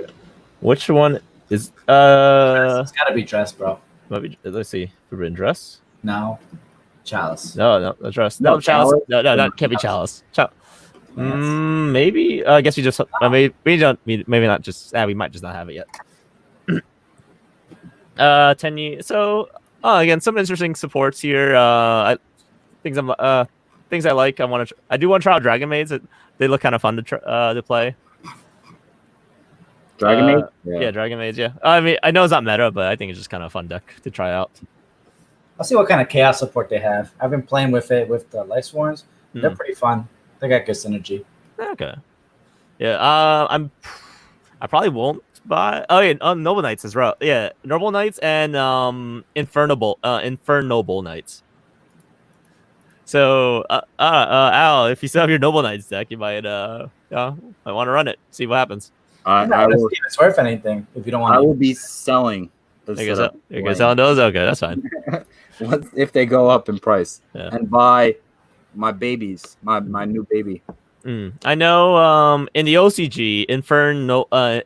Which one is? It's gotta be Dress, bro. Let's see. Forbidden Dress. No. Chalice. No, trust. No, No, Chalice. Chalice? No, that can't be Chalice. Lance. Maybe. I guess we just maybe we don't. Maybe not. Just we might just not have it yet. 10 years. So again, some interesting supports here. Things things I like. I do want to try out Dragon Maids. They look kind of fun to play. Dragon Maid? Yeah, Dragon Maids. Yeah. I mean, I know it's not meta, but I think it's just kind of a fun deck to try out. I'll see what kind of chaos support they have. I've been playing with it with the Life Swarms. They're pretty fun. They got good synergy. Okay. Yeah. I probably won't buy. Oh yeah, Noble Knights as well. Yeah, Noble Knights and Infernoble Knights. So Al, if you still have your Noble Knights deck, you might want to run it. See what happens. I will. See if it's worth anything. If you don't want, I will be selling. You're gonna sell those. Okay, that's fine. What if they go up in price? Yeah. And buy my babies, my new baby. I know. In the OCG,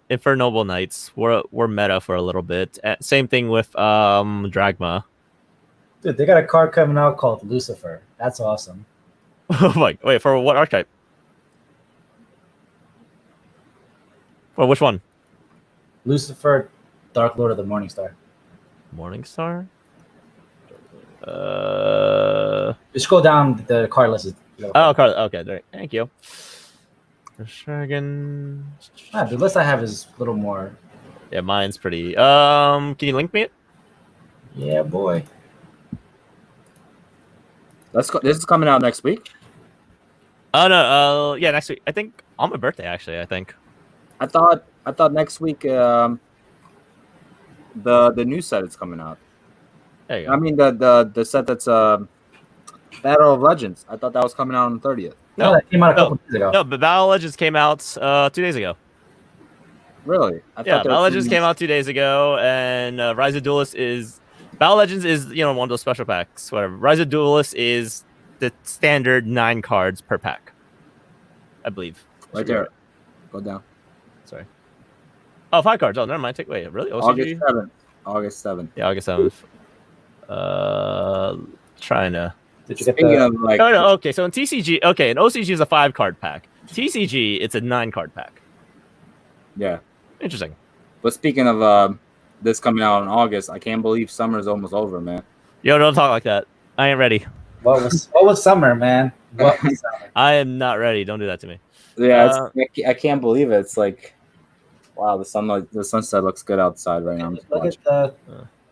Infernoble Knights were meta for a little bit. Same thing with Dragma. dude, they got a card coming out called Lucifer. That's awesome. Oh my! Wait, for what archetype? For which one? Lucifer, Dark Lord of the Morning Star. Morningstar. Just go down the card list. Oh, card. Okay, there. Thank you. Dragon. The list I have is a little more. Yeah, mine's pretty. Can you link me it? Yeah, boy. Let's go. This is coming out next week. Oh no. Yeah, next week. I think on my birthday. Actually, I think. I thought next week. The new set is coming out. There you go. I mean the set that's Battle of Legends. I thought that was coming out on the 30th. No, that came out a couple days ago. No, but Battle Legends came out 2 days ago. Really? Yeah, Battle Legends came out 2 days ago, and Rise of Duelists is Battle Legends is one of those special packs. Whatever. Rise of Duelists is the standard 9 cards per pack, I believe. Right there. Go down. Sorry. Oh, 5 cards. Oh, never mind. Wait, really? OCG? August 7th. Yeah, August 7th. Trying to. Did you get Speaking the? of like, Oh no. Okay, so in TCG, in OCG is a 5 card pack. TCG, it's a 9 card pack. yeah. Interesting. But speaking of this coming out in August, I can't believe summer's almost over, man. Yo, don't talk like that. I ain't ready. What was summer, man? What was summer? I am not ready. Don't do that to me. Yeah, I can't believe it. It's like, wow, the sunset looks good outside right now. Look at the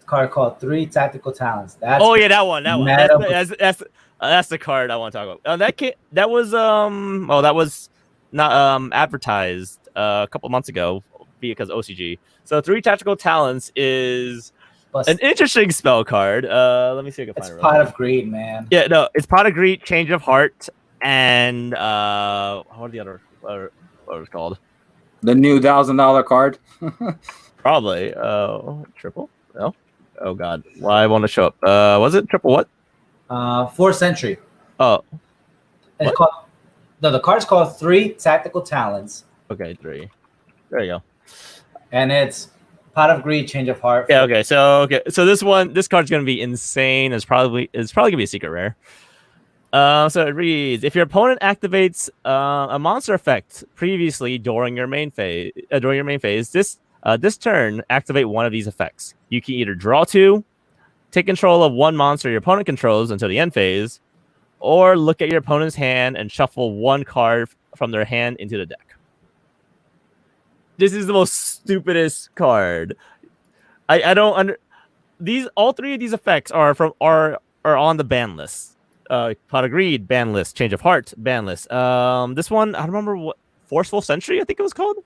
card called 3 Tactical Talents. That's That one. meta. That's the card I want to talk about. That was not advertised a couple months ago because OCG. So 3 Tactical Talents is an interesting spell card. Let me see if I can find it. It's Pot of Greed, man. Yeah, no, it's Pot of Greed, Change of Heart, and what are the other? What was it called? The new $1,000 card. Probably. Triple? No. Oh God, why won't it show up? Was it triple what? 4th Century. Oh, It's called. No, the card's called 3 Tactical Talents. okay, 3. There you go. And it's Pot of Greed, Change of Heart. Yeah. Okay. So this card's gonna be insane. It's probably gonna be a secret rare. So it reads: if your opponent activates a monster effect previously during your main phase, this turn activate one of these effects. You can either draw 2, take control of 1 monster your opponent controls until the end phase, or look at your opponent's hand and shuffle 1 card from their hand into the deck. This is the most stupidest card. I don't under these. All 3 of these effects are on the ban list. Pot of Greed ban list, Change of Heart ban list. This one I don't remember what. Forceful Sentry, I think it was called.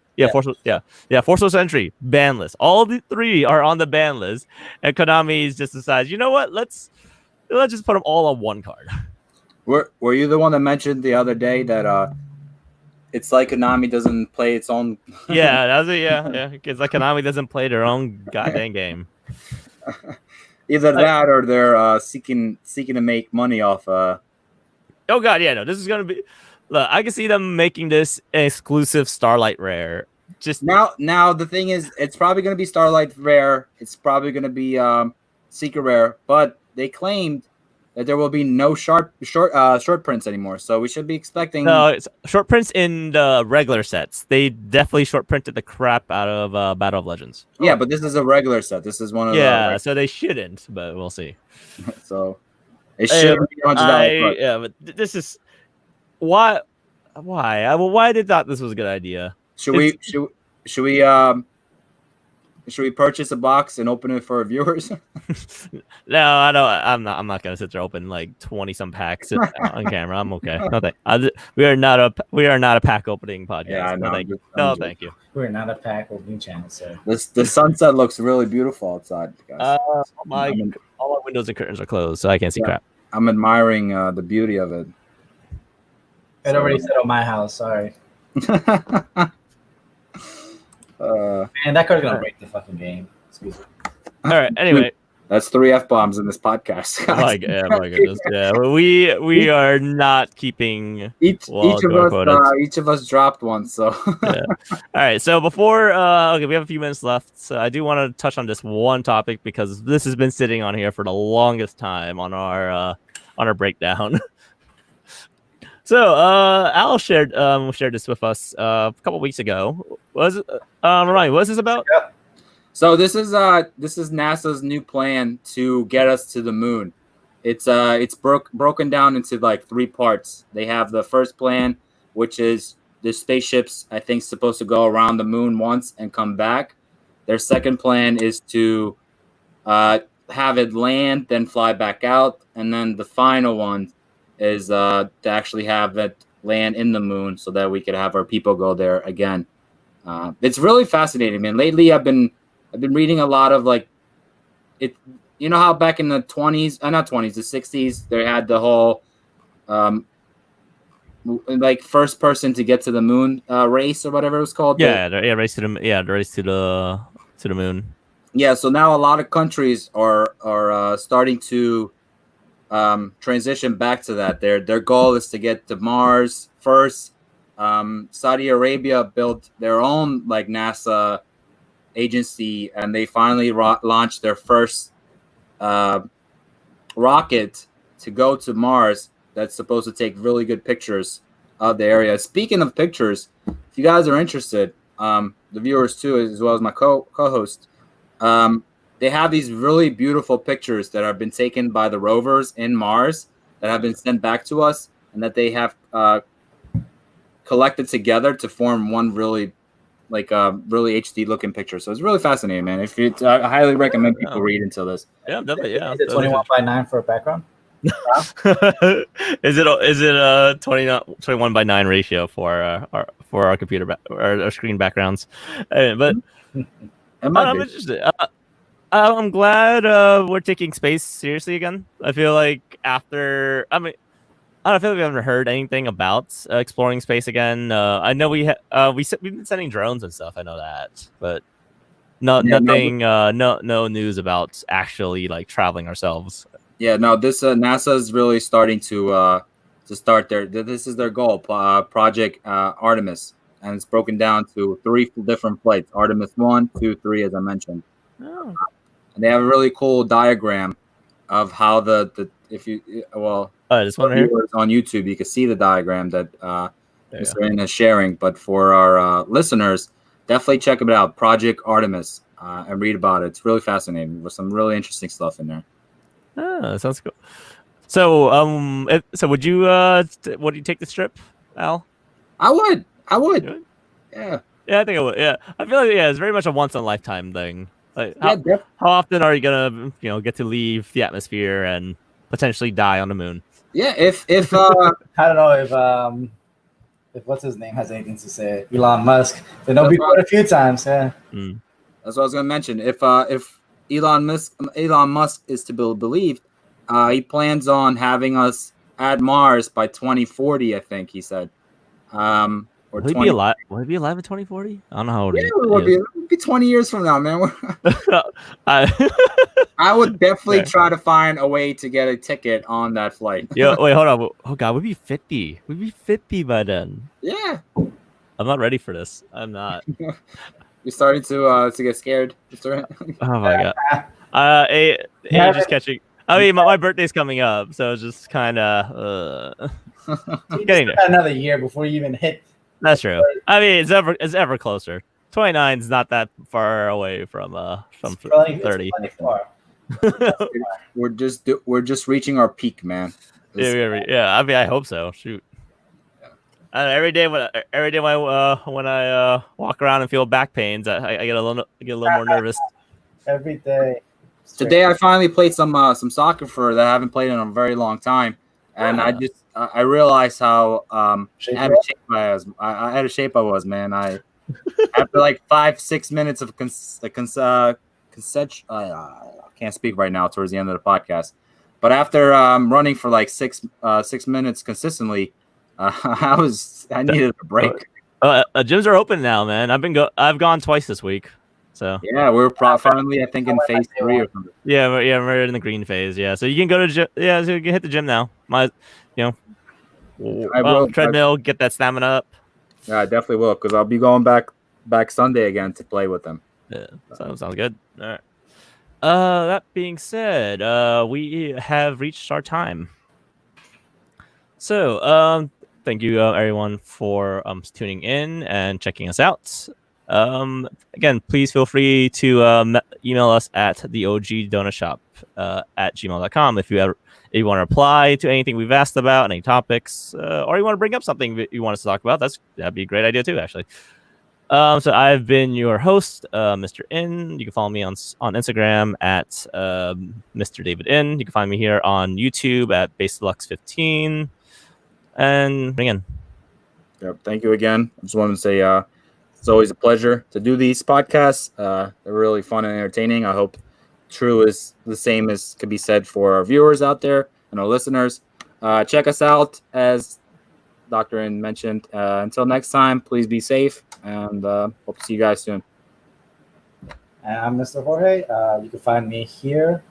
Forceful Sentry ban list. All the 3 are on the ban list, and Konami's just decides, you know what? Let's just put them all on 1 card. Were you the one that mentioned the other day that it's like Konami doesn't play its own? Yeah, that was it. Yeah. It's like Konami doesn't play their own goddamn game. Either that or they're seeking to make money off. Oh God, yeah, no. This is gonna be. Look, I can see them making this an exclusive Starlight Rare. Just now, the thing is, it's probably going to be Starlight Rare. It's probably going to be Secret Rare. But they claimed that there will be no short prints anymore. So we should be expecting. No, it's short prints in the regular sets. They definitely short printed the crap out of Battle of Legends. Yeah, but this is a regular set. This is one of the so they shouldn't, but we'll see. So it should be $100. Yeah, but this is why. Why did thought this was a good idea? Should we purchase a box and open it for our viewers? No, I don't. I'm not gonna sit there open like 20 some packs on camera. I'm okay. No, we are not a pack opening podcast. Yeah, no, thank you. We're not a pack opening channel, sir. The sunset looks really beautiful outside, guys. All my windows and curtains are closed, so I can't see crap. I'm admiring the beauty of it. It already said on my house. Sorry. Man, that card's gonna break the fucking game. Excuse me. All right. Anyway, that's 3 F-bombs in this podcast. My goodness. Yeah, we are not keeping each of us dropped one. So yeah. All right. So before okay, we have a few minutes left. So I do want to touch on this one topic because this has been sitting on here for the longest time on our breakdown. So, Al shared this with us a couple weeks ago. Remind me, what is this about? Yeah. So this is NASA's new plan to get us to the moon. It's broken down into like 3 parts. They have the first plan, which is the spaceships I think supposed to go around the moon once and come back. Their second plan is to have it land, then fly back out, and then the final one is to actually have it land in the moon so that we could have our people go there again. It's really fascinating, man. Lately, I've been reading a lot of like it. You know how back in the 20s, not 20s, the 60s, they had the whole like first person to get to the moon race or whatever it was called. Race to the moon. Yeah, so now a lot of countries are starting to transition back to that. Their goal is to get to Mars first. Saudi Arabia built their own like NASA agency, and they finally launched their first rocket to go to Mars. That's supposed to take really good pictures of the area. Speaking of pictures, if you guys are interested, the viewers too, as well as my co-host, they have these really beautiful pictures that have been taken by the rovers in Mars that have been sent back to us, and that they have collected together to form one really really HD looking picture. So it's really fascinating, man. I highly recommend people read into this. Yeah, definitely. Yeah, is it 21:9 for a background? Is it 21:9 ratio for our computer our screen backgrounds? But I'm interested. I'm glad we're taking space seriously again. I feel like I feel like we haven't heard anything about exploring space again. I know we've been sending drones and stuff. I know that, but no news about actually like traveling ourselves. Yeah, no. This NASA is really starting to start this is their goal, Project Artemis, and it's broken down to 3 different flights: Artemis 1, 2, 3, as I mentioned. Oh. And they have a really cool diagram of how this one here on YouTube, you can see the diagram that Mr. Ian is sharing. But for our listeners, definitely check it out, Project Artemis, and read about it. It's really fascinating with some really interesting stuff in there. Oh, that sounds cool. So, would you take this trip, Al? I would. Yeah. Yeah, I think I would. Yeah, I feel like it's very much a once in a lifetime thing. Like, how often are you gonna get to leave the atmosphere and potentially die on the moon? Yeah, if I don't know if what's his name has anything to say, Elon Musk, then they'll be quite a few times. Yeah, that's what I was gonna mention. If Elon Musk is to be believed, he plans on having us at Mars by 2040. I think he said. Will he be alive? Will he be alive in 2040? I don't know how old he is. It'll be 20 years from now, man. I would definitely try to find a way to get a ticket on that flight. Yeah, wait, hold on. Oh God, we'd be 50. We'd be 50 by then. Yeah. I'm not ready for this. I'm not. You're starting to get scared. Oh my God. Just catching. I mean, my birthday's coming up, so it's just kind of You getting just there. got another year before you even hit. That's true. I mean, it's ever closer. 29 is not that far away from It's plenty, 30. It's plenty far. We're just reaching our peak, man. Yeah. I mean, I hope so. Shoot. Every day when I walk around and feel back pains, I get a little more nervous. Every day. Today I finally played some soccer for that I haven't played in a very long time, and I realized how out of shape I was. Out of shape I was, man. After like 5-6 minutes of I can't speak right now towards the end of the podcast, but after running for like 6 minutes consistently, I needed a break. Gyms are open now, man. I've gone twice this week. So yeah, we're finally I think in phase 3 or something. Yeah, we're in the green phase. Yeah, so you can go to gym. Yeah, so you can hit the gym now. Treadmill, get that stamina up. Yeah, I definitely will because I'll be going back Sunday again to play with them. Yeah, sounds good. All right. That being said, we have reached our time. So, thank you everyone for tuning in and checking us out. Again, please feel free to email us at theogdonutshop at gmail.com if you want to reply to anything we've asked about, any topics, or you want to bring up something that you want us to talk about. That'd be a great idea too, actually. So I've been your host, Mr. In. You can follow me on Instagram at Mr. David In. You can find me here on YouTube at BaseDeluxe15. And again, yep, thank you again. I just wanted to say it's always a pleasure to do these podcasts. They're really fun and entertaining. I hope true is the same as could be said for our viewers out there and our listeners. Check us out, as Dr. In mentioned. Until next time, please be safe, and hope to see you guys soon. And I'm Mr. Jorge. You can find me here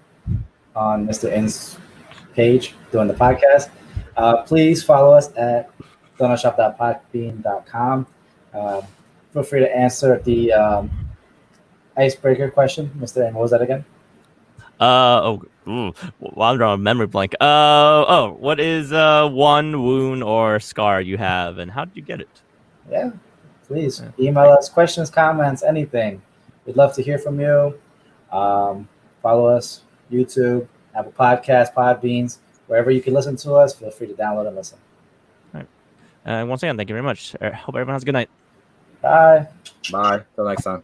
on Mr. In's page doing the podcast. Please follow us at donutshop.podbean.com. Feel free to answer the icebreaker question. Mr. In, what was that again? Well, I'm drawing a memory blank. What is one wound or scar you have, and how did you get it? Yeah, please email us questions, comments, anything. We'd love to hear from you. Follow us, YouTube, Apple Podcasts, Podbeans, wherever you can listen to us. Feel free to download and listen. All right. Once again, thank you very much. Hope everyone has a good night. Bye. Bye. Till next time.